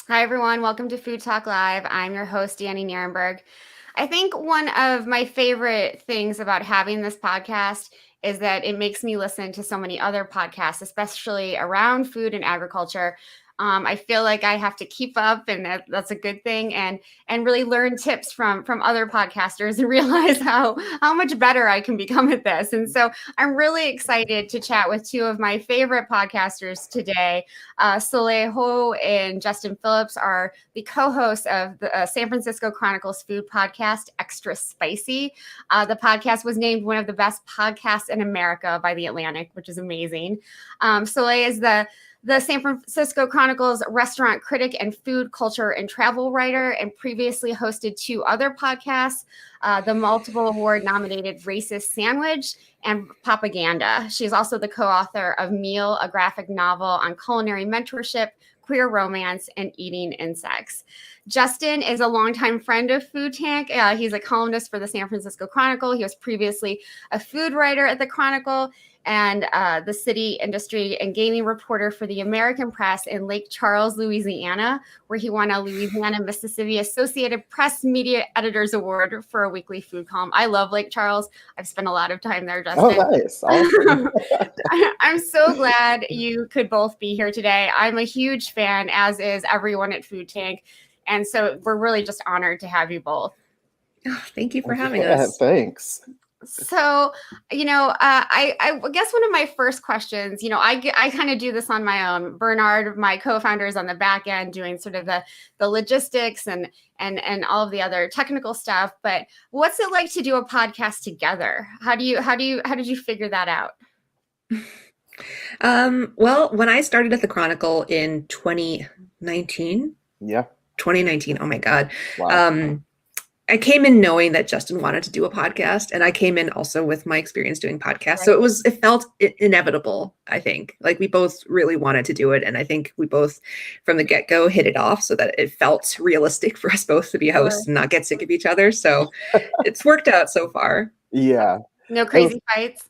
Hi, everyone. Welcome to Food Talk Live. I'm your host, Danielle Nierenberg. I think one of my favorite things about having this podcast is that it makes me listen to so many other podcasts, especially around food and agriculture. I feel like I have to keep up, and that's a good thing, and really learn tips from other podcasters and realize how much better I can become at this. And so I'm really excited to chat with two of my favorite podcasters today. Soleil and Justin Phillips are the co-hosts of the San Francisco Chronicle's food podcast, Extra Spicy. The podcast was named one of the best podcasts in America by The Atlantic, which is amazing. Soleil is the San Francisco Chronicle's restaurant critic and food culture and travel writer, and previously hosted two other podcasts, the multiple award nominated Racist Sandwich and Propaganda. She's also the co-author of Meal, a graphic novel on culinary mentorship, queer romance, and eating insects. Justin is a longtime friend of Food Tank. He's a columnist for the San Francisco Chronicle. He was previously a food writer at the Chronicle and the city industry and gaming reporter for the American Press in Lake Charles, Louisiana, where he won a Louisiana Mississippi Associated Press Media Editors Award for a weekly food column. I love Lake Charles. I've spent a lot of time there, Justin. Oh, nice. Awesome. I'm so glad you could both be here today. I'm a huge fan, as is everyone at Food Tank. And so we're really just honored to have you both. Oh, thank you for having us. Thanks. So, I guess one of my first questions, I kind of do this on my own. Bernard, my co-founder, is on the back end doing sort of the logistics and all of the other technical stuff. But what's it like to do a podcast together? How did you figure that out? Well, when I started at the Chronicle in 2019. Yeah. 2019. Oh my God. Wow. I came in knowing that Justin wanted to do a podcast, and I came in also with my experience doing podcasts. Right. So it felt inevitable, I think. Like, we both really wanted to do it. And I think we both from the get-go hit it off so that it felt realistic for us both to be hosts and not get sick of each other. So it's worked out so far. Yeah. No crazy fights.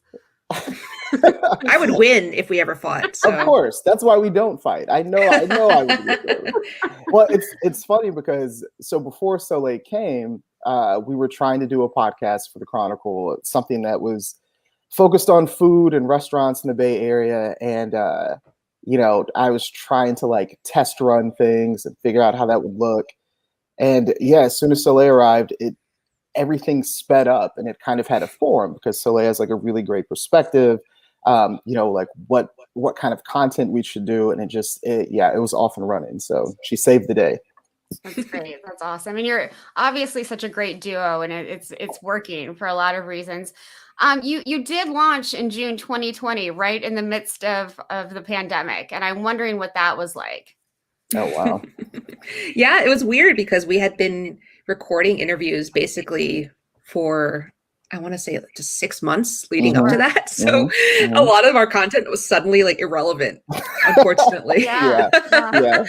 I would win if we ever fought. So. Of course. That's why we don't fight. I know I would win. Well, it's funny because so before Soleil came, we were trying to do a podcast for the Chronicle, something that was focused on food and restaurants in the Bay Area. And I was trying to test run things and figure out how that would look. And yeah, as soon as Soleil arrived, everything sped up, and it kind of had a form because Soleil has a really great perspective. What kind of content we should do. And it was off and running. So she saved the day. That's great. That's awesome. And you're obviously such a great duo, and it's working for a lot of reasons. You did launch in June 2020, right in the midst of the pandemic. And I'm wondering what that was like. Oh, wow. Yeah, it was weird because we had been recording interviews basically for, I want to say, just 6 months leading up to that. So a lot of our content was suddenly irrelevant, unfortunately. Yeah. But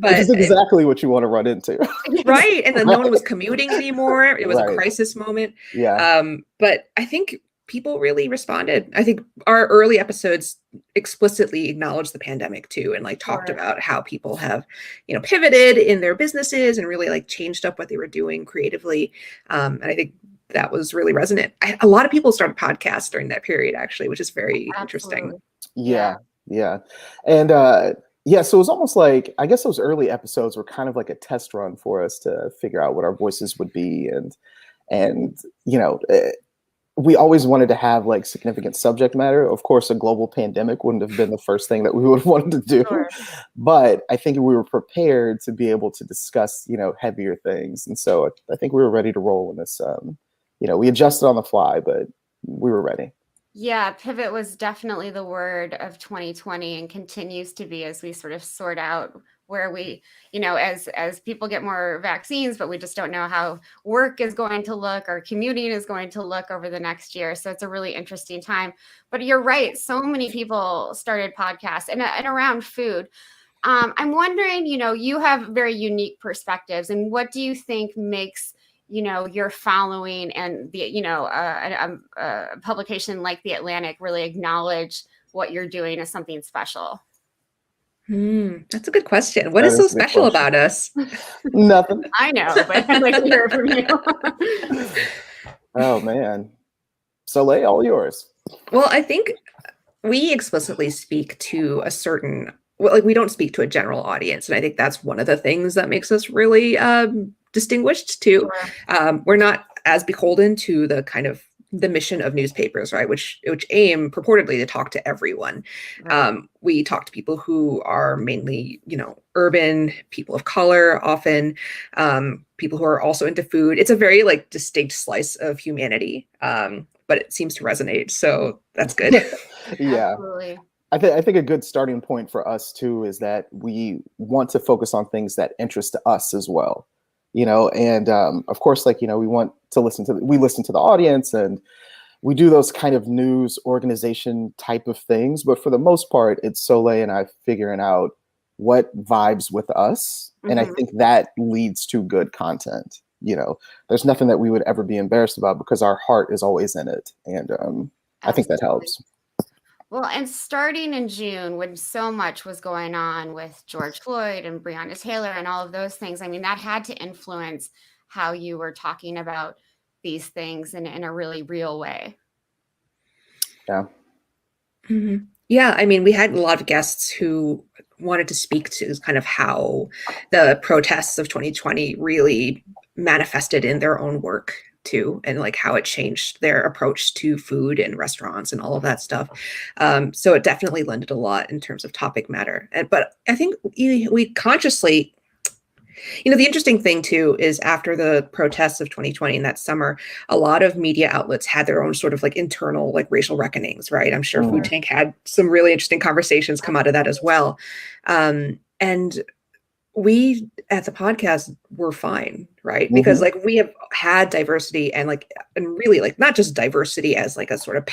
which is exactly what you want to run into. Right. And then no one was commuting anymore. It was a crisis moment. Yeah. But I think people really responded. I think our early episodes explicitly acknowledged the pandemic too, and talked about how people have, pivoted in their businesses and really changed up what they were doing creatively. And I think that was really resonant. A lot of people started podcasts during that period, actually, which is very interesting. Yeah. And so it was almost I guess those early episodes were kind of like a test run for us to figure out what our voices would be. And we always wanted to have significant subject matter. Of course, a global pandemic wouldn't have been the first thing that we would have wanted to do. Sure. But I think we were prepared to be able to discuss, heavier things. And so I think we were ready to roll in this. We adjusted on the fly, but we were ready. Yeah, pivot was definitely the word of 2020 and continues to be as we sort of sort out where we, as people get more vaccines, but we just don't know how work is going to look or commuting is going to look over the next year. So it's a really interesting time. But you're right. So many people started podcasts and around food. I'm wondering, you have very unique perspectives. And what do you think makes your following and the, a publication like The Atlantic really acknowledge what you're doing as something special? That's a good question. What That is so is a good special question. about us? Nothing. I know, but I'd like to hear it from you. Oh man. Soleil, all yours. Well, I think we explicitly speak to a certain, well, like we don't speak to a general audience. And I think that's one of the things that makes us really distinguished too. Sure. We're not as beholden to the kind of the mission of newspapers, right? Which aim purportedly to talk to everyone. Right. We talk to people who are mainly, urban, people of color, often people who are also into food. It's a very like distinct slice of humanity, but it seems to resonate. So that's good. Yeah. Absolutely. I think a good starting point for us too is that we want to focus on things that interest us as well, and of course, like, we want to listen to the audience, and we do those kind of news organization type of things. But for the most part, it's Soleil and I figuring out what vibes with us. And I think that leads to good content. There's nothing that we would ever be embarrassed about because our heart is always in it. And I think that Absolutely. helps. Well, and starting in June, when so much was going on with George Floyd and Breonna Taylor and all of those things, I mean, that had to influence how you were talking about these things in a really real way. Yeah. Mm-hmm. Yeah, I mean, we had a lot of guests who wanted to speak to kind of how the protests of 2020 really manifested in their own work too, and like how it changed their approach to food and restaurants and all of that stuff. So it definitely lended a lot in terms of topic matter. But I think we consciously, the interesting thing too is after the protests of 2020 in that summer, a lot of media outlets had their own sort of like internal like racial reckonings, right? I'm sure Food Tank had some really interesting conversations come out of that as well. And we at the podcast were fine, right? Because like we have had diversity and really like not just diversity as like a sort of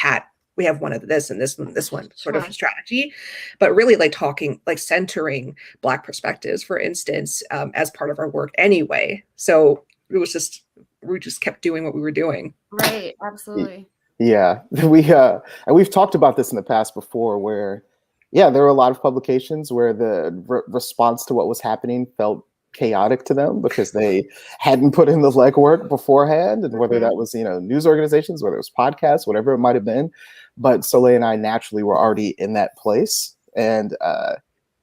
we have one of this and this one sort of strategy, but really like talking, like centering Black perspectives, for instance, as part of our work anyway. So it was just, we just kept doing what we were doing. Right. Absolutely. Yeah. And we've talked about this in the past before where, there were a lot of publications where the response to what was happening felt chaotic to them because they hadn't put in the legwork beforehand, and whether that was, news organizations, whether it was podcasts, whatever it might have been. But Soleil and I naturally were already in that place. And,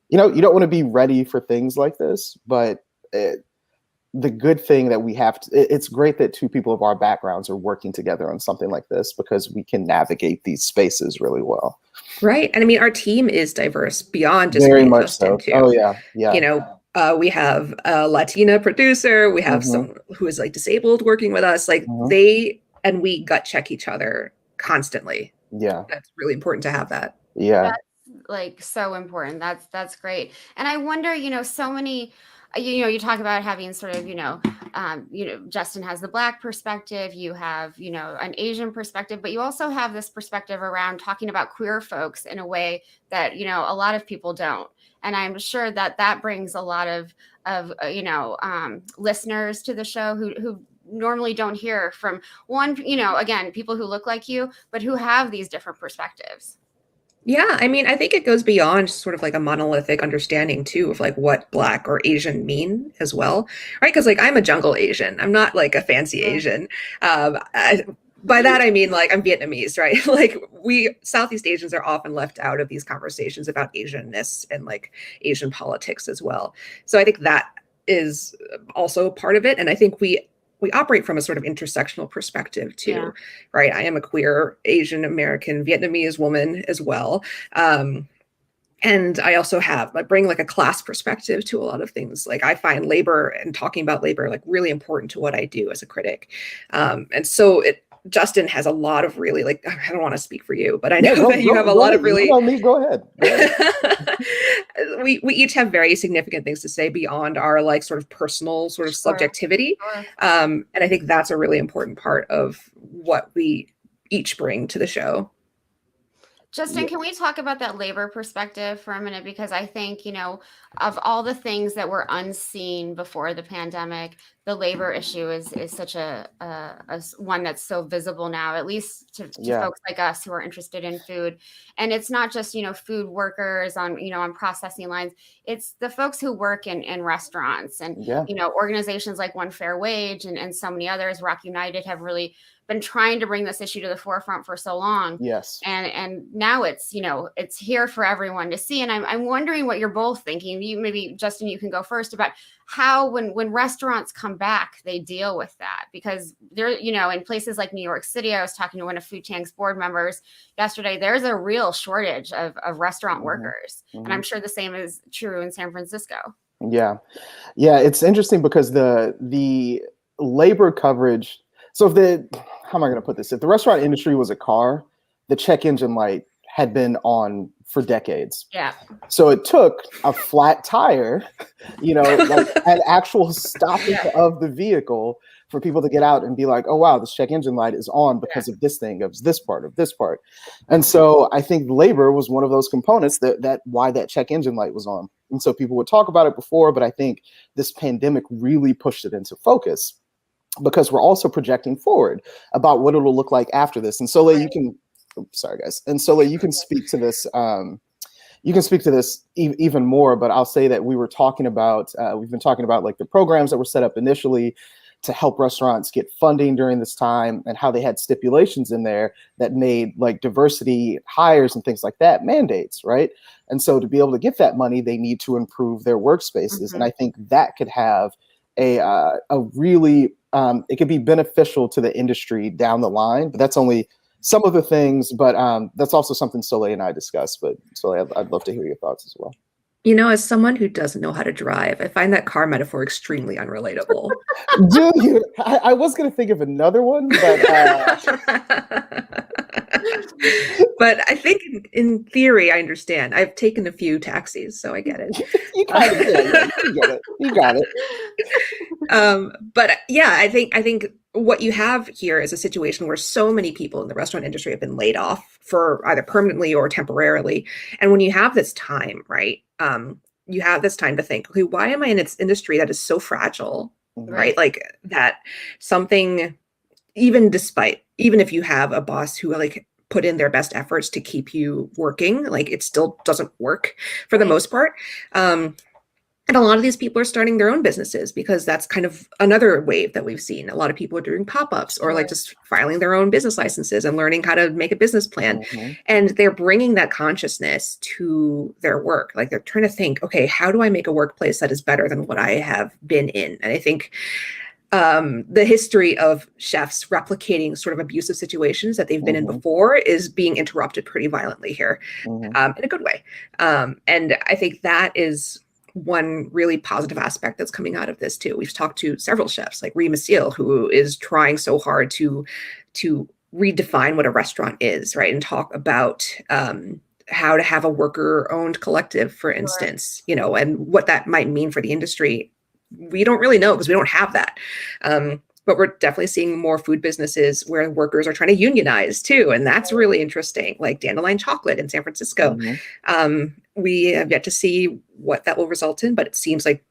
you don't want to be ready for things like this, but the good thing that we have, it's great that two people of our backgrounds are working together on something like this because we can navigate these spaces really well. Right. And I mean, our team is diverse beyond just very me and much Justin, so. too. Oh, yeah. We have a Latina producer. We have someone who is like disabled working with us. Like we gut check each other constantly. Yeah. That's really important to have that. Yeah. That's like so important. That's great. And I wonder, so many, you talk about having sort of, Justin has the Black perspective, you have, an Asian perspective, but you also have this perspective around talking about queer folks in a way that, a lot of people don't. And I'm sure that brings a lot of listeners to the show who normally don't hear from one, again, people who look like you, but who have these different perspectives. Yeah, I mean, I think it goes beyond sort of like a monolithic understanding too of like what Black or Asian mean as well, right? Because like I'm a jungle Asian, I'm not like a fancy Asian. By that I mean like I'm Vietnamese, right? Like we Southeast Asians are often left out of these conversations about Asianness and like Asian politics as well. So I think that is also part of it, and I think we operate from a sort of intersectional perspective too, right? I am a queer Asian American Vietnamese woman as well. And I also bring like a class perspective to a lot of things. Like I find labor and talking about labor like really important to what I do as a critic. And so Justin has a lot of really like, I don't want to speak for you, but I know that you have a lot of really, go ahead. we each have very significant things to say beyond our like sort of personal sort of subjectivity. And I think that's a really important part of what we each bring to the show. Justin, can we talk about that labor perspective for a minute? Because I think, of all the things that were unseen before the pandemic, the labor issue is such a one that's so visible now, at least to folks like us who are interested in food. And it's not just, food workers on processing lines. It's the folks who work in restaurants and, organizations like One Fair Wage and so many others, Rock United, have really been trying to bring this issue to the forefront for so long. Yes. And now it's here for everyone to see. And I'm wondering what you're both thinking. Maybe Justin, you can go first about how when restaurants come back, they deal with that, because they're, in places like New York City, I was talking to one of Food Tank's board members yesterday, there's a real shortage of restaurant workers. And I'm sure the same is true in San Francisco. Yeah. It's interesting because the labor coverage. So how am I going to put this? If the restaurant industry was a car, the check engine light had been on for decades. Yeah. So it took a flat tire, like an actual stopping of the vehicle for people to get out and be like, oh, wow, this check engine light is on because of this thing, of this part. And so I think labor was one of those components that why that check engine light was on. And so people would talk about it before, but I think this pandemic really pushed it into focus, because we're also projecting forward about what it'll look like after this. And Soleil, you can, sorry guys. And Soleil, you can speak to this. You can speak to this even more, but I'll say that we've been talking about like the programs that were set up initially to help restaurants get funding during this time, and how they had stipulations in there that made like diversity hires and things like that mandates, right? And so to be able to get that money, they need to improve their workspaces. And I think that could have a really, it could be beneficial to the industry down the line, but that's only some of the things, but that's also something Soleil and I discussed. But Soleil, I'd love to hear your thoughts as well. As someone who doesn't know how to drive, I find that car metaphor extremely unrelatable. Do you? I was going to think of another one, but but I think in theory, I understand. I've taken a few taxis, so I get it. You kind of did. You get it. You got it. But yeah, I think what you have here is a situation where so many people in the restaurant industry have been laid off for either permanently or temporarily. And when you have this time, right, you have this time to think, okay, why am I in this industry that is so fragile, right? Like that something, even if you have a boss who like put in their best efforts to keep you working, like it still doesn't work for the most part. And a lot of these people are starting their own businesses, because that's kind of another wave that we've seen. A lot of people are doing pop-ups or like just filing their own business licenses and learning how to make a business plan. And they're bringing that consciousness to their work. Like they're trying to think, okay, how do I make a workplace that is better than what I have been in? And I think the history of chefs replicating sort of abusive situations that they've been in before is being interrupted pretty violently here, in a good way. And I think that is one really positive aspect that's coming out of this too. We've talked to several chefs like Rima Seal, who is trying so hard to redefine what a restaurant is, right? And talk about how to have a worker-owned collective, for instance, and what that might mean for the industry. We don't really know because we don't have that. But we're definitely seeing more food businesses where workers are trying to unionize too. And that's really interesting, like Dandelion Chocolate in San Francisco. We have yet to see what that will result in, but it seems like,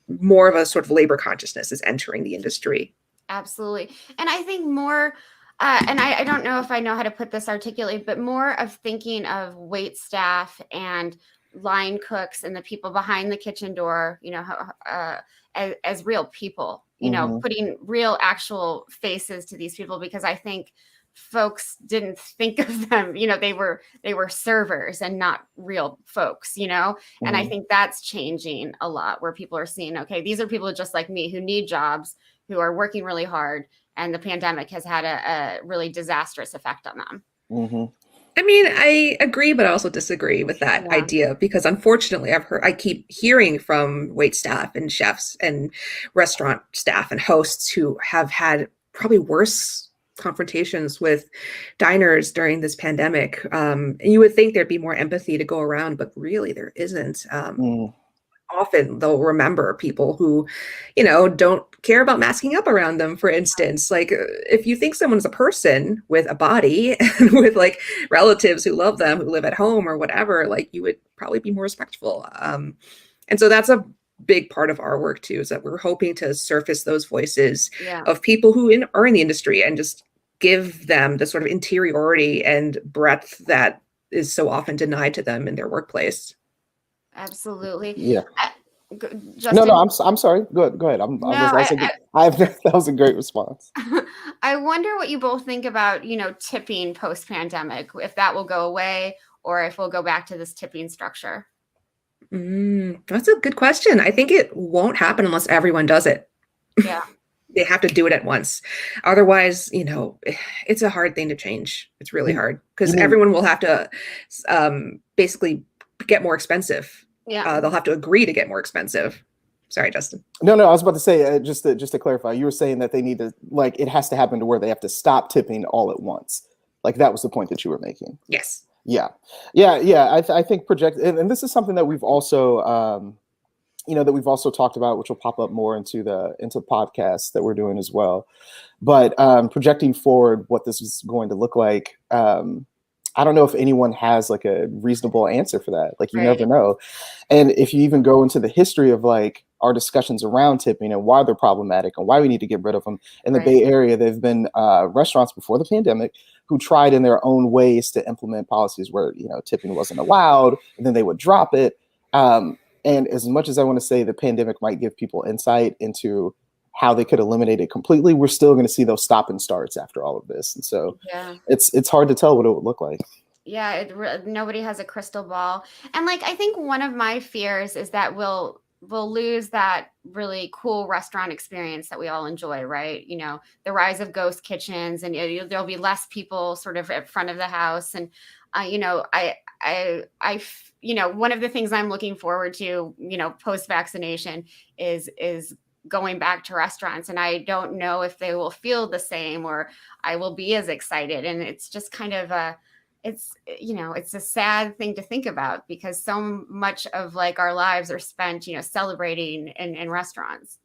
more of a sort of labor consciousness is entering the industry. Absolutely. And I think more, and I don't know if I know how to put this articulately, but more of thinking of wait staff and line cooks and the people behind the kitchen door, as real people, putting real actual faces to these people, because I think folks didn't think of them, they were servers and not real folks, and I think that's changing a lot, where people are seeing, okay, these are people just like me who need jobs, who are working really hard, and the pandemic has had a really disastrous effect on them. I mean, I agree, but I also disagree with that idea, because unfortunately I keep hearing from wait staff and chefs and restaurant staff and hosts who have had probably worse confrontations with diners during this pandemic. And you would think there'd be more empathy to go around, but really there isn't. Often they'll remember people who, don't care about masking up around them, for instance. Like if you think someone's a person with a body and with like relatives who love them, who live at home or whatever, like you would probably be more respectful. And so that's a big part of our work too, is that we're hoping to surface those voices Yeah. of people who are in the industry and just give them the sort of interiority and breadth that is so often denied to them in their workplace. Absolutely. Yeah. Justin? No, I'm sorry. Go ahead. That was a great response. I wonder what you both think about, tipping post-pandemic, if that will go away or if we'll go back to this tipping structure. That's a good question. I think it won't happen unless everyone does it. Yeah. They have to do it at once. Otherwise, it's a hard thing to change. It's really hard because everyone will have to basically get more expensive. Yeah. They'll have to agree to get more expensive. Sorry, Justin. No, I was about to say, just to clarify, you were saying that they need to, like, it has to happen to where they have to stop tipping all at once. Like, that was the point that you were making. Yes. Yeah. I think and this is something that we've also, that we've also talked about, which will pop up more into podcasts that we're doing as well. But projecting forward what this is going to look like, I don't know if anyone has like a reasonable answer for that. Like, you never know. And if you even go into the history of like our discussions around tipping and why they're problematic and why we need to get rid of them in the Bay Area, there've been restaurants before the pandemic who tried in their own ways to implement policies where, tipping wasn't allowed, and then they would drop it. And as much as I want to say the pandemic might give people insight into how they could eliminate it completely, we're still going to see those stop and starts after all of this. And so it's hard to tell what it would look like. Yeah, nobody has a crystal ball. And like, I think one of my fears is that we'll lose that really cool restaurant experience that we all enjoy, right? The rise of ghost kitchens, and there'll be less people sort of at front of the house. And, one of the things I'm looking forward to, post-vaccination is going back to restaurants. And I don't know if they will feel the same or I will be as excited. And it's just kind of it's a sad thing to think about because so much of like our lives are spent, celebrating in restaurants.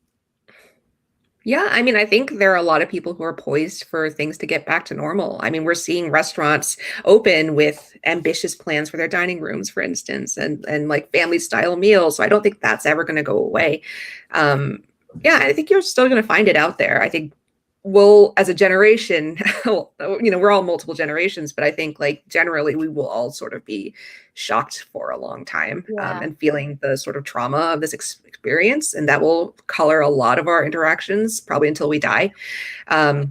Yeah, I mean, I think there are a lot of people who are poised for things to get back to normal. I mean, we're seeing restaurants open with ambitious plans for their dining rooms, for instance, and like family style meals. So I don't think that's ever going to go away. I think you're still going to find it out there. I think we'll, as a generation, we're all multiple generations, but I think like generally we will all sort of be shocked for a long time and feeling the sort of trauma of this experience. And that will color a lot of our interactions probably until we die.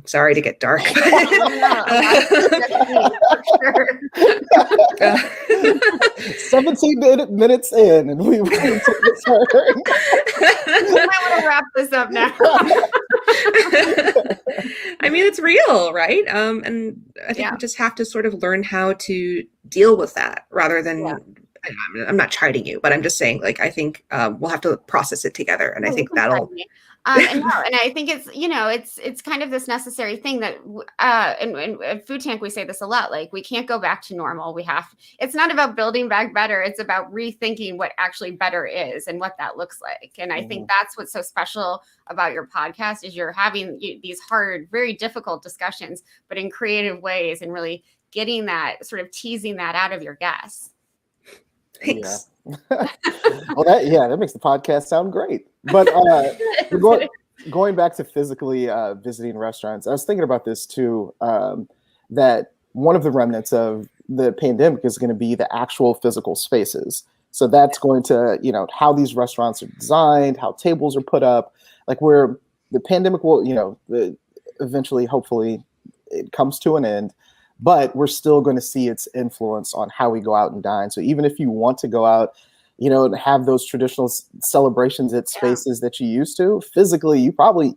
Sorry to get dark. 17 minutes in and we went to this turn. I want to wrap this up now. I mean, it's real, right? And I think we just have to sort of learn how to deal with that rather than, I'm not chiding you, but I'm just saying, like, I think we'll have to process it together. And I think that'll... and I think it's, it's kind of this necessary thing that in Food Tank, we say this a lot, like we can't go back to normal. It's not about building back better. It's about rethinking what actually better is and what that looks like. And I think that's what's so special about your podcast is you're having these hard, very difficult discussions, but in creative ways and really getting that sort of teasing that out of your guests. Thanks. Well, that makes the podcast sound great. But going back to physically visiting restaurants, I was thinking about this too, that one of the remnants of the pandemic is going to be the actual physical spaces. So that's going to, how these restaurants are designed, how tables are put up, like where the pandemic will, eventually, hopefully it comes to an end. But we're still going to see its influence on how we go out and dine. So even if you want to go out, and have those traditional celebrations at spaces that you used to, physically, you probably,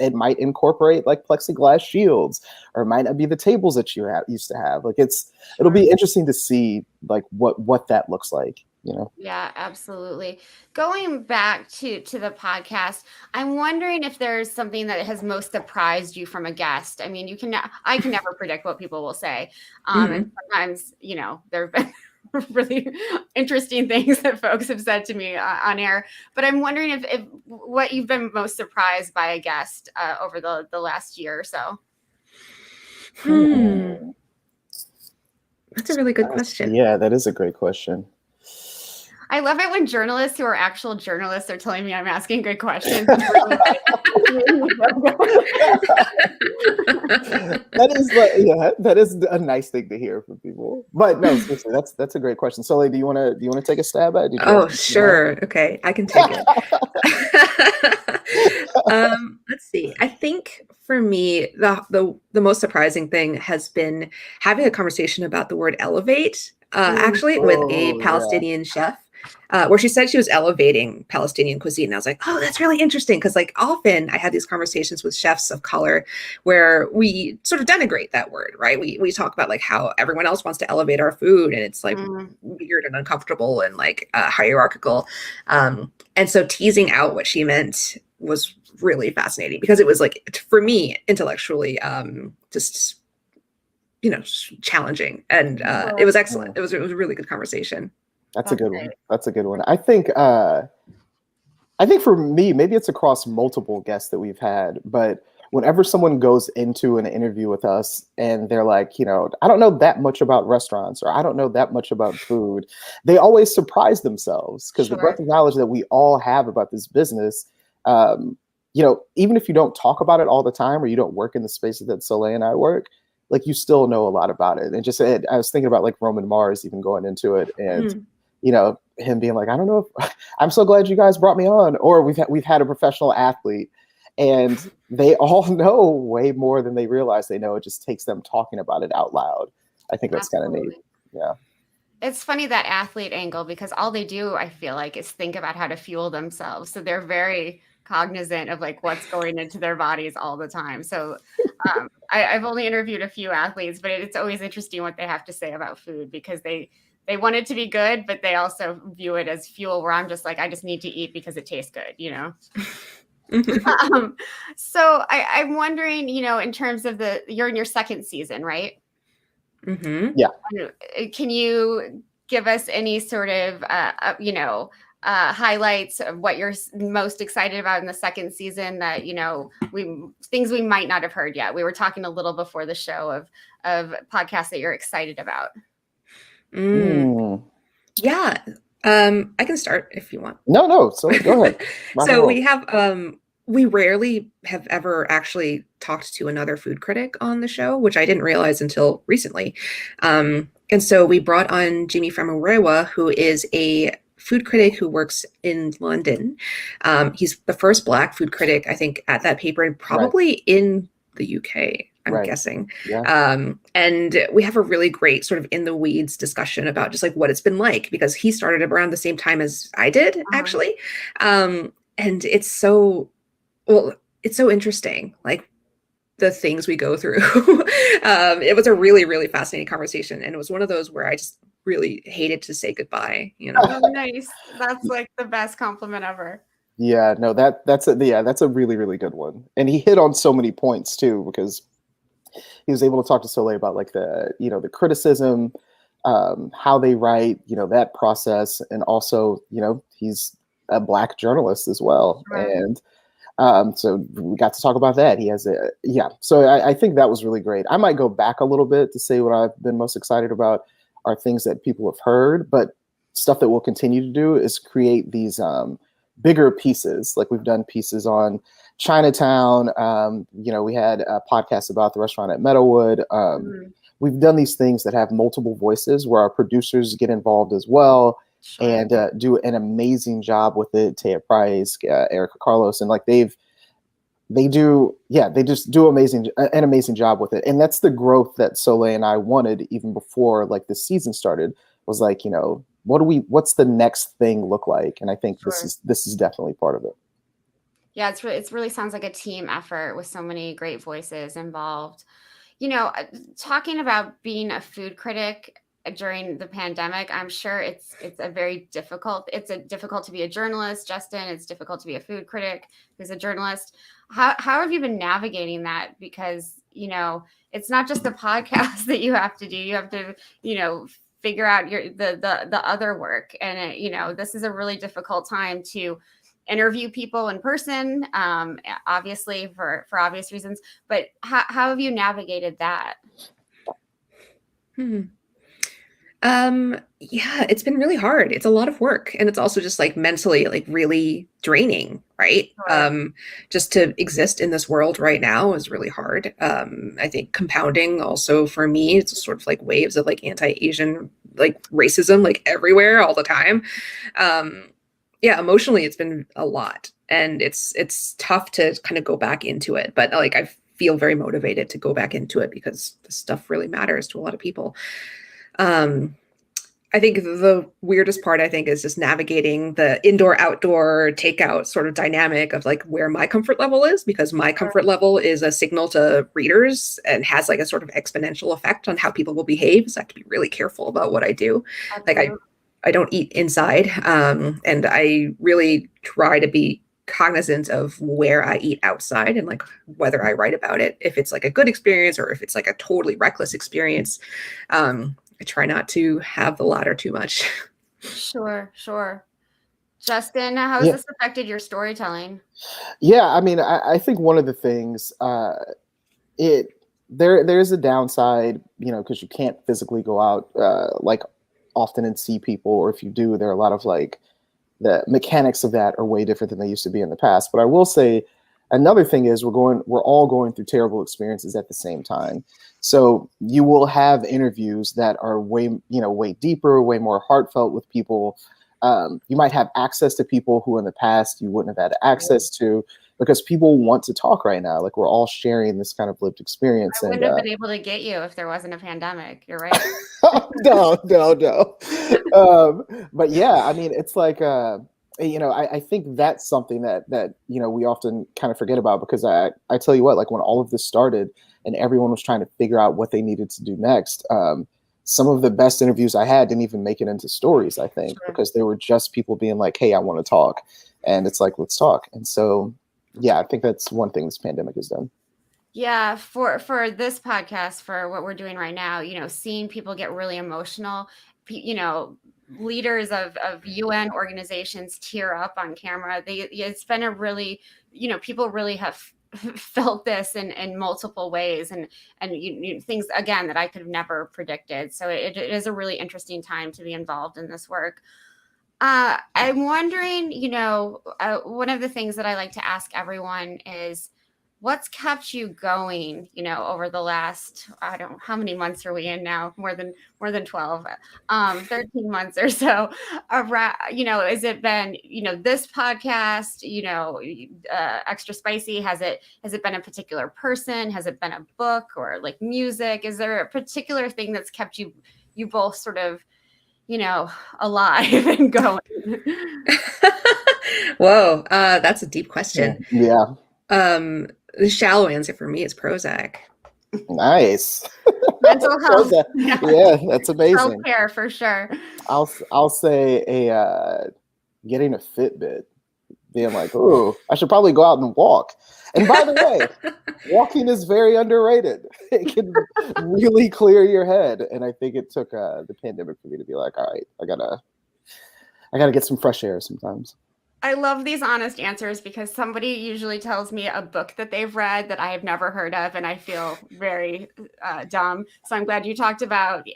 it might incorporate like plexiglass shields, or it might not be the tables that you used to have. Like it'll be interesting to see like what that looks like. Yeah, absolutely. Going back to the podcast, I'm wondering if there's something that has most surprised you from a guest. I mean, I can never predict what people will say. And sometimes, there have been really interesting things that folks have said to me on air, but I'm wondering if what you've been most surprised by a guest over the last year or so. That's a really good question. Yeah, that is a great question. I love it when journalists who are actual journalists are telling me I'm asking good questions. It's really that is a nice thing to hear from people. But no, seriously, that's a great question. Soleil, do you want to take a stab at it? Oh, sure. Okay, I can take it. Let's see. I think for me, the most surprising thing has been having a conversation about the word elevate, actually with a Palestinian chef. Where she said she was elevating Palestinian cuisine. And I was like, oh, that's really interesting. Because like often I had these conversations with chefs of color where we sort of denigrate that word, right? We talk about like how everyone else wants to elevate our food and it's like weird and uncomfortable and like hierarchical. And so teasing out what she meant was really fascinating because it was like, for me, intellectually, just, challenging. And it was excellent. It was a really good conversation. That's a good one. That's a good one. I think for me, maybe it's across multiple guests that we've had, but whenever someone goes into an interview with us and they're like, I don't know that much about restaurants or I don't know that much about food, they always surprise themselves because the breadth of knowledge that we all have about this business, even if you don't talk about it all the time or you don't work in the spaces that Soleil and I work, like you still know a lot about it. And just I was thinking about like Roman Mars even going into it and him being like, I don't know if I'm so glad you guys brought me on, or we've had a professional athlete and they all know way more than they realize they know. It just takes them talking about it out loud. I think that's kind of neat. Yeah. It's funny that athlete angle because all they do, I feel like, is think about how to fuel themselves. So they're very cognizant of like what's going into their bodies all the time. So I've only interviewed a few athletes, but it's always interesting what they have to say about food because they want it to be good, but they also view it as fuel where I'm just like, I just need to eat because it tastes good, So I'm wondering, in terms of you're in your second season, right? Mm-hmm. Yeah. Can you give us any sort of, highlights of what you're most excited about in the second season that, things we might not have heard yet? We were talking a little before the show of podcasts that you're excited about. Yeah. I can start if you want. No. So go ahead. So we have, we rarely have ever actually talked to another food critic on the show, which I didn't realize until recently. And so we brought on Jimmy Famurewa, who is a food critic who works in London. He's the first Black food critic, I think, at that paper and probably in the UK. I'm guessing. Yeah. And we have a really great sort of in the weeds discussion about just like what it's been like because he started around the same time as I did, actually. And it's so interesting, like the things we go through. It was a really, really fascinating conversation. And it was one of those where I just really hated to say goodbye, Oh, nice. That's like the best compliment ever. Yeah, no, that's a really, really good one. And he hit on so many points too, because he was able to talk to Soleil about like the criticism, how they write, that process. And also, he's a Black journalist as well. Right. And so we got to talk about that. He has so I think that was really great. I might go back a little bit to say what I've been most excited about are things that people have heard, but stuff that we'll continue to do is create these bigger pieces. Like we've done pieces on Chinatown. We had a podcast about the restaurant at Meadowood. We've done these things that have multiple voices where our producers get involved as well. Sure. And do an amazing job with it. Taya Price, Erica Carlos, and like they just do an amazing job with it. And that's the growth that Soleil and I wanted even before like the season started. Was like, what's the next thing look like? And I think this is definitely part of it. Yeah, it really sounds like a team effort with so many great voices involved. Talking about being a food critic during the pandemic, I'm sure it's difficult to be a journalist, Justin. It's difficult to be a food critic who's a journalist. How have you been navigating that? Because, it's not just the podcast that you have to do. You have to, figure out the other work. And, this is a really difficult time to interview people in person, obviously for obvious reasons. But how have you navigated that? Yeah, it's been really hard. It's a lot of work, and it's also just like mentally like really draining, right? Sure. Just to exist in this world right now is really hard. I think compounding also for me, it's sort of like waves of like anti-Asian like racism like everywhere all the time. Yeah, emotionally it's been a lot, and it's tough to kind of go back into it, but like I feel very motivated to go back into it because this stuff really matters to a lot of people. Um, I think the weirdest part, I think, is just navigating the indoor outdoor takeout sort of dynamic of like where my comfort level is, because my comfort level is a signal to readers and has like a sort of exponential effect on how people will behave. So I have to be really careful about what I do. Like Absolutely. I don't eat inside, and I really try to be cognizant of where I eat outside and like whether I write about it, if it's like a good experience or if it's like a totally reckless experience. I try not to have the latter too much. Sure, sure. Justin, how has Yeah. this affected your storytelling? Yeah, I mean, I think one of the things it there's a downside, you know, because you can't physically go out like often and see people, or if you do, there are a lot of like the mechanics of that are way different than they used to be in the past. But I will say another thing is we're all going through terrible experiences at the same time. So you will have interviews that are way deeper, way more heartfelt with people. You might have access to people who in the past you wouldn't have had access to, because people want to talk right now. Like we're all sharing this kind of lived experience. I And wouldn't have been able to get you if there wasn't a pandemic. You're right. no. But yeah, I mean, it's like, I think that's something that we often kind of forget about, because I tell you what, like when all of this started and everyone was trying to figure out what they needed to do next, some of the best interviews I had didn't even make it into stories, I think, Sure. because they were just people being like, hey, I want to talk. And it's like, let's talk. And so, yeah, I think that's one thing this pandemic has done. Yeah, for this podcast, for what we're doing right now, seeing people get really emotional, leaders of UN organizations tear up on camera. It's been a really, people really have felt this in multiple ways, and things again that I could have never predicted. So it is a really interesting time to be involved in this work. I'm wondering, one of the things that I like to ask everyone is, what's kept you going, over the last, I don't know, how many months are we in now? More than 12, 13 months or so. Around, has it been, this podcast, Extra Spicy? Has it been a particular person? Has it been a book or like music? Is there a particular thing that's kept you both sort of, alive and going? Whoa, that's a deep question. Yeah. The shallow answer for me is Prozac. Nice. Mental health. Yeah, that's amazing. Self-care for sure. I'll say getting a Fitbit, being like, oh, I should probably go out and walk. And by the way, walking is very underrated. It can really clear your head. And I think it took the pandemic for me to be like, all right, I gotta get some fresh air sometimes. I love these honest answers, because somebody usually tells me a book that they've read that I have never heard of, and I feel very dumb. So I'm glad you talked about,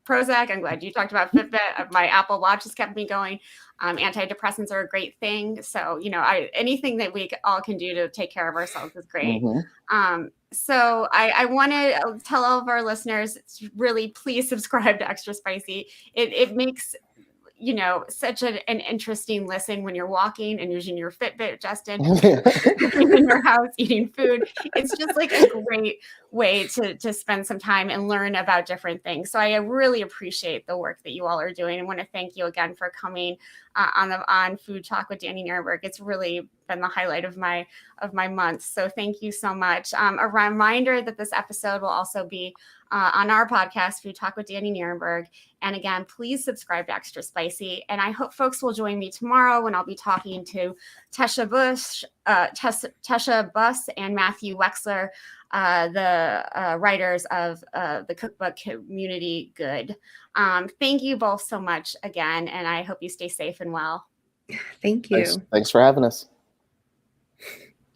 Prozac. I'm glad you talked about Fitbit. My Apple Watch has kept me going. Antidepressants are a great thing. So, anything that we all can do to take care of ourselves is great. Mm-hmm. So I want to tell all of our listeners, really, please subscribe to Extra Spicy. It makes such an interesting listen when you're walking and using your Fitbit, Justin, in your house, eating food. It's just like a great way to spend some time and learn about different things. So I really appreciate the work that you all are doing. I want to thank you again for coming on Food Talk with Dani Nierenberg. It's really been the highlight of my month. So thank you so much. A reminder that this episode will also be on our podcast, Food Talk with Dani Nierenberg. And again, please subscribe to Extra Spicy. And I hope folks will join me tomorrow when I'll be talking to Tesha Buss and Matthew Wexler, the writers of the cookbook Community Good. Thank you both so much again, and I hope you stay safe and well. Thank you. Thanks for having us.